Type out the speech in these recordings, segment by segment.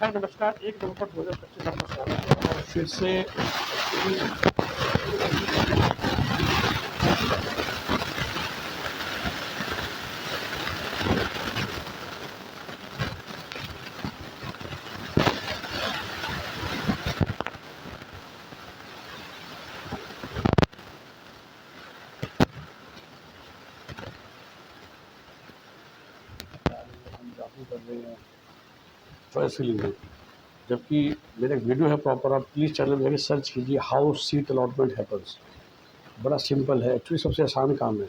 हाय नमस्कार, 1 नवंबर 2025 आपका स्वागत है और फिर से हम लागू कर रहे हैं चॉइस फिलिंग में। जबकि मेरा एक वीडियो है प्रॉपर, आप प्लीज़ चैनल में जाके सर्च कीजिए हाउ सीट अलॉटमेंट हैपन्स। बड़ा सिंपल है, एक्चुअली सबसे आसान काम है।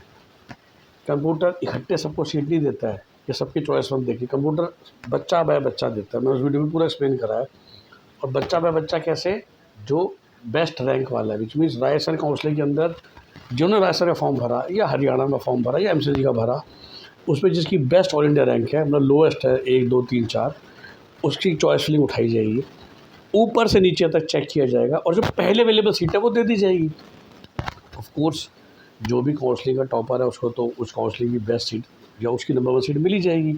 कंप्यूटर इकट्ठे सबको सीट नहीं देता है कि सबकी चॉइस हम देखिए। कंप्यूटर बच्चा बाय बच्चा देता है, मैंने उस वीडियो में पूरा एक्सप्लेन करा है। और बच्चा बाय बच्चा कैसे, जो बेस्ट रैंक वाला है, विच मीन्स राजस्थान काउंसिलिंग के अंदर जिन्होंने राजस्थान का फॉर्म भरा या हरियाणा में फॉर्म भरा या एमसीडी का भरा, उसमें जिसकी बेस्ट ऑल इंडिया रैंक है, मतलब लोएस्ट है 1 2 3 4, उसकी चॉइस फिलिंग उठाई जाएगी, ऊपर से नीचे तक चेक किया जाएगा और जो पहले अवेलेबल सीट है वो दे दी जाएगी। ऑफ कोर्स जो भी काउंसलिंग का टॉपर है उसको तो उस काउंसलिंग की बेस्ट सीट या उसकी नंबर 1 सीट मिल ही जाएगी।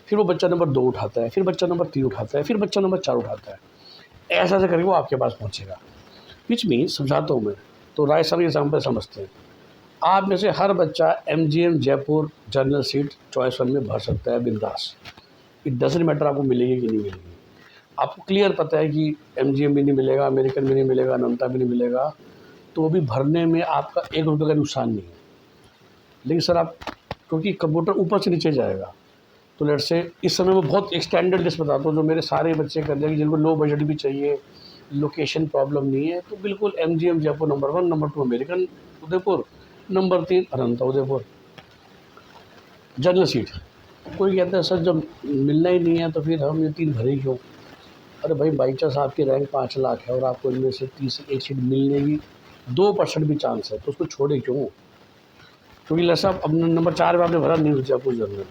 फिर वो बच्चा नंबर 2 उठाता है, फिर बच्चा नंबर 3 उठाता है, फिर बच्चा नंबर 4 उठाता है। ऐसा ऐसा करके वो आपके पास पहुँचेगा। विच मीन्स समझाता हूँ मैं, तो राजस्थान के एग्जाम्पल समझते हैं। आप में से हर बच्चा MGM Jaipur general seat choice 1 में भर सकता है बिंदास। इट डजेंट मैटर आपको मिलेगी कि नहीं मिलेगी। आपको क्लियर पता है कि एमजीएम भी नहीं मिलेगा, अमेरिकन भी नहीं मिलेगा, अनंता भी नहीं मिलेगा, तो वो भी भरने में आपका 1 रुपये का नुकसान नहीं है। लेकिन सर आप, क्योंकि कंप्यूटर ऊपर से नीचे जाएगा, तो लेट से इस समय मैं बहुत एक स्टैंडर्ड लिस्ट बताता हूँ जो मेरे सारे बच्चे कर देंगे, जिनको लो बजट भी चाहिए, लोकेशन प्रॉब्लम नहीं है, तो बिल्कुल MGM Jaipur number 1, number 2 American Udaipur, number 3 अनंता उदयपुर जनरल सीट। कोई कहता है सर जब मिलना ही नहीं है तो फिर हम ये 3 भरे क्यों? अरे भाई, बाई चांस आपकी रैंक 5 लाख है और आपको इनमें से 31 सीट मिलने की 2% भी चांस है, तो उसको छोड़े क्यों? क्योंकि लैसा अब नंबर 4 पे आपने भरा न्यूज़ जयपुर जनरल,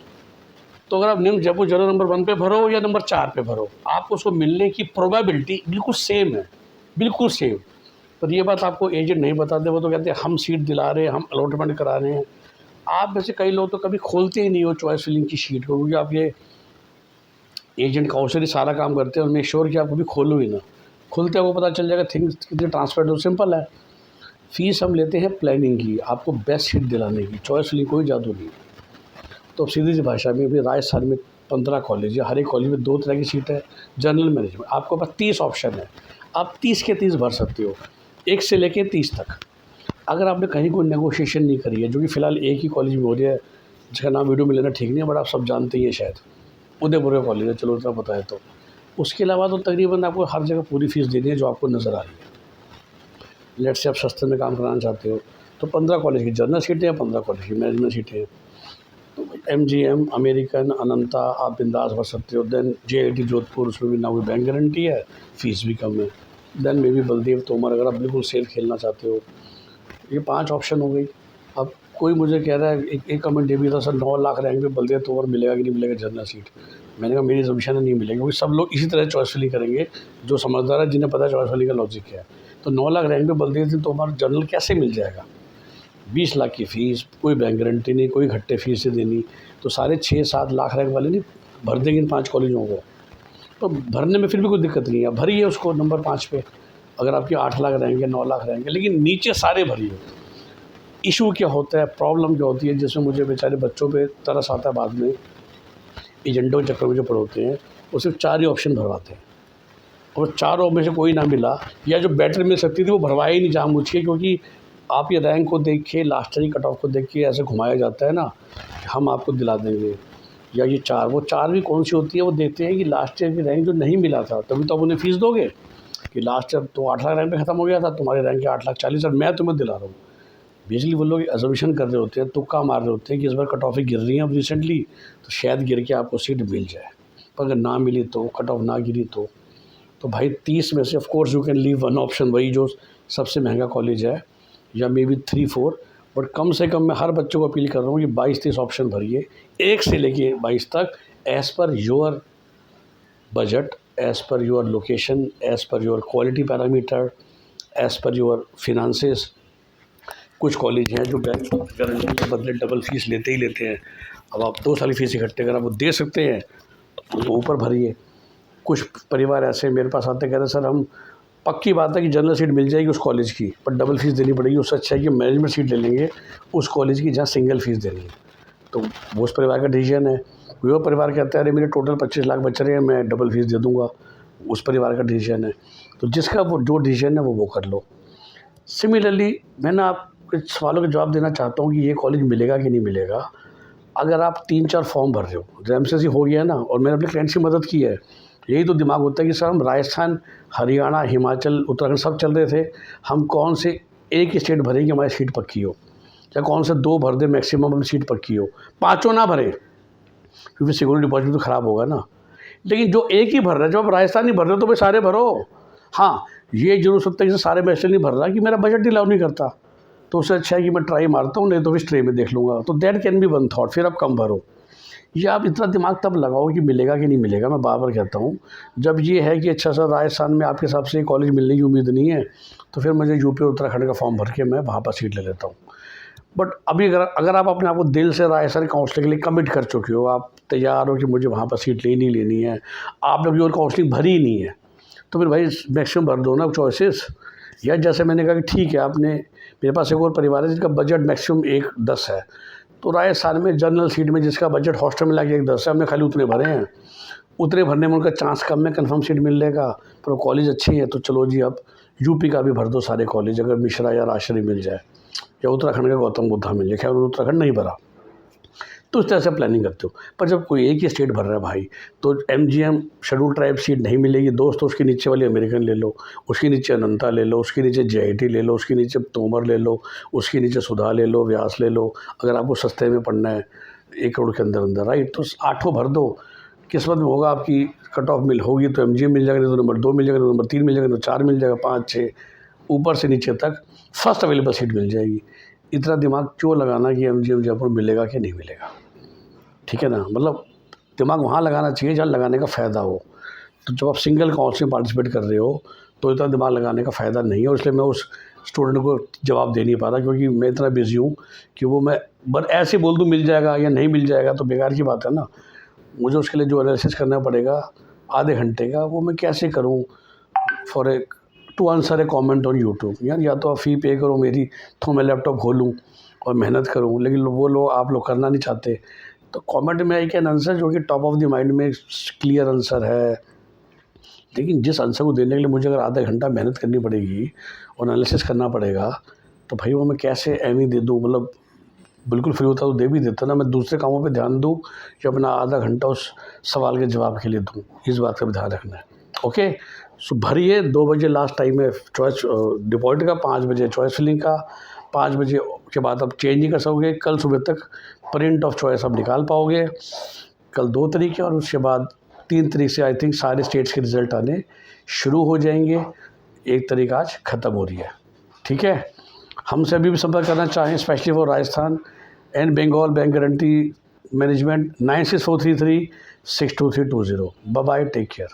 तो अगर आप न्यूज़ जयपुर जनरल नंबर 1 पे भरो या नंबर 4 पे भरो, आपको उसको मिलने की प्रोबेबिलिटी बिल्कुल सेम है, बिल्कुल सेम। पर ये बात आपको एजेंट नहीं बताते, वो तो कहते हैं हम सीट दिला रहे हैं, हम अलॉटमेंट करा रहे हैं। आप में से कई लोग तो कभी खोलते ही नहीं हो चॉइस फिलिंग की शीट को, क्योंकि आप ये एजेंट काउंसिल सारा काम करते हैं और मेक श्योर कि आप कभी खोलो ही ना। खुलते आपको पता चल जाएगा थिंग्स कितनी ट्रांसफर हो। सिंपल है। फीस हम लेते हैं प्लानिंग की, आपको बेस्ट सीट दिलाने की, चॉइस फिलिंग कोई जादू नहीं। तो सीधी सी भाषा में, अभी राजस्थान में 15 कॉलेज है, हर एक कॉलेज में 2 तरह की सीट है। जनरल मैनेजमेंट आपको पास 30 ऑप्शन है, आप 30 के 30 भर सकते हो, 1 से लेके 30 तक। अगर आपने कहीं कोई नेगोशिएशन नहीं करी है, जो कि फ़िलहाल एक ही कॉलेज में हो रही है, जिसका नाम वीडियो में लेना ठीक नहीं है, बट आप सब जानते ही हैं शायद, उदयपुर का कॉलेज है, चलो इतना पता है। तो उसके अलावा तो तकरीबन आपको हर जगह पूरी फ़ीस देनी है जो आपको नज़र आ रही है। लेट से आप सस्ते में काम कराना चाहते हो तो 15 कॉलेज की जनरल सीटें हैं, 15 कॉलेज की मैनेजमेंट सीटें हैं। तो एमजीएम अमेरिकन अनंता आप बिंदास भर सकते हो। देन जेआईटी जोधपुर, उसमें भी ना कोई बैंक गारंटी है, फ़ीस भी कम है। Then maybe Baldev Tomar, अगर आप बिल्कुल सेफ खेलना चाहते हो। ये 5 ऑप्शन हो गई। अब कोई मुझे कह रहा है, एक कमेंट ये भी था सर 9 लाख रैंक पे बलदेव तोमर मिलेगा कि नहीं मिलेगा जनरल सीट। मैंने कहा मेरी असम्पशन है नहीं मिलेगा, क्योंकि सब लोग इसी तरह चॉइस फिलिंग करेंगे जो समझदार है, जिन्हें पता है चॉइस फिलिंग का लॉजिक क्या है। तो 9 लाख रैंक पे बलदेव सिंह तोमर जनरल कैसे मिल जाएगा? 20 लाख की फ़ीस, कोई बैंक गारंटी नहीं, कोई घट्टे फीस से देनी, तो सारे 6-7 लाख रैंक वाले नहीं भर देंगे इन 5 कॉलेजों को। तो भरने में फिर भी कोई दिक्कत नहीं है, भरिए उसको नंबर 5 पे। अगर आपकी 8 लाख रैंक है, 9 लाख रैंक है, लेकिन नीचे सारे भरिए। इशू क्या होता है, प्रॉब्लम क्या होती है, जिसमें मुझे बेचारे बच्चों पे तरस आता है बाद में, एजेंटों के चक्कर में जो पढ़ोते हैं, वो सिर्फ 4 ही ऑप्शन भरवाते हैं और चारों में से कोई ना मिला, या जो बेटर मिल सकती थी वो भरवाया ही नहीं जानबूझ के, क्योंकि आप ये रैंक को देख के, लास्ट ईयर कट ऑफ को देख के ऐसे घुमाया जाता है ना, हम आपको दिला देंगे। या ये 4, वो 4 भी कौन सी होती है, वो देखते हैं कि लास्ट ईयर की रैंक जो नहीं मिला था, तभी तो आप उन्हें फ़ीस दोगे कि लास्ट ईयर तो 8 लाख रैंक पे ख़त्म हो गया था, तुम्हारी रैंक है 8,40,000 और मैं तुम्हें दिला रहा हूँ। बेसिकली वो लोग अजम्पशन कर रहे होते हैं, तुक्का मार रहे होते हैं कि इस बार कट ऑफें गिर रही हैं अब रिसेंटली, तो शायद गिर के आपको सीट मिल जाए। पर अगर ना मिली तो, कट ऑफ ना गिरी तो भाई 30 में से of course you can leave one option, वही जो सबसे महंगा कॉलेज है, या मे बी 3-4, बट कम से कम मैं हर बच्चों को अपील कर रहा हूँ कि 22-23 ऑप्शन भरिए, 1 से लेके 22 तक, as per your budget, as per your location, as per your quality parameter, as per your finances. कुछ कॉलेज हैं जो बैंक गारंटी के बदले डबल फीस लेते ही लेते हैं। अब आप 2 साल की फ़ीस इकट्ठे अगर आप वो दे सकते हैं तो ऊपर भरिए। कुछ परिवार ऐसे मेरे पास आते कहते सर हम पक्की बात है कि जनरल सीट मिल जाएगी उस कॉलेज की, पर डबल फीस देनी पड़ेगी। उससे अच्छा है कि मैनेजमेंट सीट ले लेंगे उस कॉलेज की जहाँ सिंगल फीस देनी है। तो वो उस परिवार का डिसीजन है। वो परिवार कहता है अरे मेरे टोटल 25 लाख बच रहे हैं, मैं डबल फीस दे दूँगा, उस परिवार का डिसीजन है। तो जिसका वो जो डिसीजन है वो कर लो। सिमिलरली मैं ना आपके सवालों के जवाब देना चाहता हूँ कि ये कॉलेज मिलेगा कि नहीं मिलेगा। अगर आप 3-4 फॉर्म भर रहे हो, जो एमसीसी हो गया ना, और मैंने अपने क्लाइंट्स की मदद की है, यही तो दिमाग होता है कि सर हम राजस्थान, हरियाणा, हिमाचल, उत्तराखंड सब चल रहे थे, हम कौन से एक ही स्टेट भरें कि हमारी सीट पक्की हो, या कौन से 2 भर दें मैक्सिमम हम सीट पक्की हो, 5 ना भरें क्योंकि सिक्योरिटी डिपॉजिट तो ख़राब होगा ना। लेकिन जो एक ही भर रहा है, जब आप राजस्थान नहीं भर रहे हो तो भाई सारे भरो। हाँ, ये जरूर सकता है कि सारे मैं इसलिए नहीं भर रहा कि मेरा बजट अलाउ नहीं करता, तो उससे अच्छा है कि मैं ट्राई मारता हूँ, नहीं तो फिर स्ट्रे में देख लूँगा। तो that can be one thought. फिर आप कम भरो। ये आप इतना दिमाग तब लगाओ कि मिलेगा कि नहीं मिलेगा। मैं बार बार कहता हूँ, जब ये है कि अच्छा सर राजस्थान में आपके हिसाब से कॉलेज मिलने की उम्मीद नहीं है, तो फिर मुझे यूपी और उत्तराखंड का फॉर्म भर के मैं वहाँ पर सीट ले लेता हूँ। बट अभी अगर आप अपने आप को दिल से राजस्थान काउंसलिंग के लिए कमिट कर चुके हो, आप तैयार हो कि मुझे वहाँ पर सीट लेनी है, आपने अभी और काउंसलिंग भरी ही नहीं है, तो फिर भाई मैक्सिमम भर दो ना चॉइसेस। या जैसे मैंने कहा कि ठीक है, आपने, मेरे पास एक और परिवार है जिसका बजट मैक्सिमम 1-10 है, तो राजस्थान में जनरल सीट में जिसका बजट हॉस्टल में लगे 1-10 है, हमने खाली उतने भरे हैं। उतने भरने में उनका चांस कम है कन्फर्म सीट मिलने का, पर कॉलेज अच्छी है, तो चलो जी अब यूपी का भी भर दो सारे कॉलेज, अगर मिश्रा या राजश्री मिल जाए, या उत्तराखंड का गौतम बुद्धा मिल जाए। खैर उन्होंने उत्तराखंड नहीं भरा, तो इस तरह से प्लानिंग करते हो। पर जब कोई एक ही स्टेट भर रहा है भाई, तो एमजीएम शेड्यूल ट्राइब सीट नहीं मिलेगी दोस्तों, उसके नीचे वाली अमेरिकन ले लो, उसके नीचे अनंता ले लो, उसके नीचे जेआईटी ले लो, उसके नीचे तोमर ले लो, उसके नीचे सुधा ले लो, व्यास ले लो, अगर आपको सस्ते में पढ़ना है 1 करोड़ के अंदर अंदर, राइट। तो 8 भर दो, किस्मत में होगा आपकी कट ऑफ मिल होगी तो एमजीएम मिल जाएगा, तो नंबर 2 मिल जाएगा, तो नंबर 3 मिल जाएगा, तो 4 मिल जाएगा, 5-6 ऊपर से नीचे तक फर्स्ट अवेलेबल सीट मिल जाएगी। इतना दिमाग क्यों लगाना कि एमजीएम जयपुर मिलेगा कि नहीं मिलेगा, ठीक है ना। मतलब दिमाग वहाँ लगाना चाहिए जहाँ लगाने का फ़ायदा हो। तो जब आप सिंगल काउंसलिंग में पार्टिसिपेट कर रहे हो तो इतना दिमाग लगाने का फ़ायदा नहीं है, और इसलिए मैं उस स्टूडेंट को जवाब दे नहीं पा रहा, क्योंकि मैं इतना बिजी हूँ कि वो मैं बस ऐसे बोल दूँ मिल जाएगा या नहीं मिल जाएगा तो बेकार की बात है ना। मुझे उसके लिए जो एनालिसिस करना पड़ेगा आधे घंटे का, वो मैं कैसे करूँ for a to answer a comment on YouTube. यार या तो आप फ़ी पे करो मेरी, तो मैं लैपटॉप खोलूँ और मेहनत करूँ, लेकिन वो लोग आप लोग करना नहीं चाहते। तो कमेंट में आई कैन आंसर जो कि टॉप ऑफ द माइंड में क्लियर आंसर है, लेकिन जिस आंसर को देने के लिए मुझे अगर आधा घंटा मेहनत करनी पड़ेगी और एनालिसिस करना पड़ेगा, तो भाई वो मैं कैसे एमी दे दूँ। मतलब बिल्कुल फ्री होता तो दे भी देता ना, मैं दूसरे कामों पे ध्यान दूँ कि अपना आधा घंटा उस सवाल के जवाब के लिए दूँ। इस बात का भी ध्यान रखना है। ओके, सो भरिए 2 बजे लास्ट टाइम है चॉइस डिपॉजिट का, 5 बजे चॉइस फिलिंग का, 5 बजे के बाद आप चेंज नहीं कर सकोगे। कल सुबह तक प्रिंट ऑफ चॉइस आप निकाल पाओगे। कल 2 तारीख है और उसके बाद 3 तारीख से आई थिंक सारे स्टेट्स के रिज़ल्ट आने शुरू हो जाएंगे। 1 तारीख आज ख़त्म हो रही है, ठीक है। हमसे अभी भी संपर्क करना चाहें specially for Rajasthan and Bengal bank guarantee management 9643362320। Bye bye, take care.